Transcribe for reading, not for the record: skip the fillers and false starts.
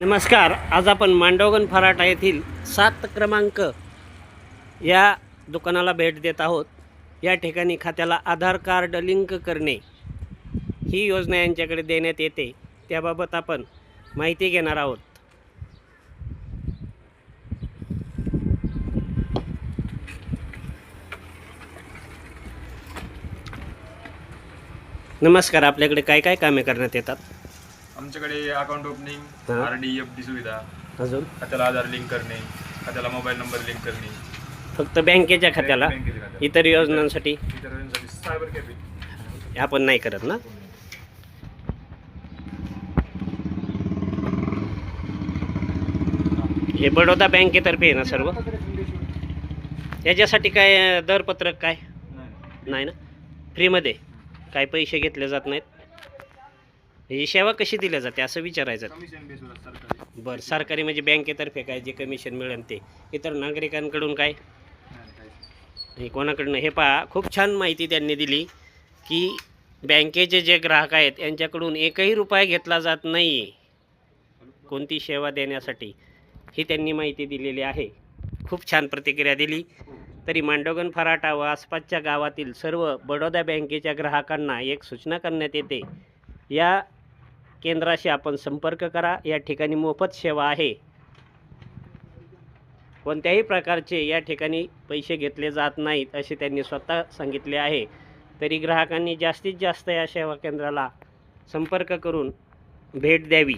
नमस्कार. आज आपण मांडवगण फराटा येथील 7 क्रमांक या दुकानाला भेट देत आहोत. या ठिकाणी खात्याला आधार कार्ड लिंक करणे ही योजना यांच्याकडे देण्यात येते. त्याबाबत आपण माहिती घेणार आहोत. नमस्कार. आपल्याकडे काय काय कामे करण्यात येतात? आमच्याकडे अकाउंट ओपनिंग, हां. आर डी एफ डी सुविधा, अजून खात्याला आधार लिंक करणे, खात्याला मोबाईल नंबर लिंक करणे, फक्त बँकेच्या खात्याला, बँकेच्या खात्याला. इतर योजनांसाठी इतर योजनांसाठी सायबर कॅफे. आपण नाही करत ना? हे बडोदा बँकेतर्फे आहे ना सर्व? याच्यासाठी काय दरपत्रक काय नाही ना? फ्रीमध्ये काय पैसे घेतले जात नाहीत? ही सेवा कशी दिल्या जाते असं विचारायचं. कमिशन बेसवर सरकारी. बरं, सरकारी म्हणजे बँकेतर्फे काय जे कमिशन मिळेल ते. इतर नागरिकांकडून काय हे कोणाकडनं? हे पहा, खूप छान माहिती त्यांनी दिली की बँकेचे जे ग्राहक आहेत यांच्याकडून एकही रुपया घेतला जात नाही कोणती सेवा देण्यासाठी, ही त्यांनी माहिती दिलेली आहे. खूप छान प्रतिक्रिया दिली. तरी मांडवगण फराटा व आसपासच्या गावातील सर्व बडोदा बँकेच्या ग्राहकांना एक सूचना करण्यात येते. या केंद्राशी आपण संपर्क करा. या ठिकाणी मोफत सेवा आहे. कोणत्याही प्रकारचे या ठिकाणी पैसे घेतले जात नाहीत असे त्यांनी स्वतः सांगितले आहे. तरी ग्राहकांनी जास्तीत जास्त या सेवा केंद्राला संपर्क करून भेट द्यावी.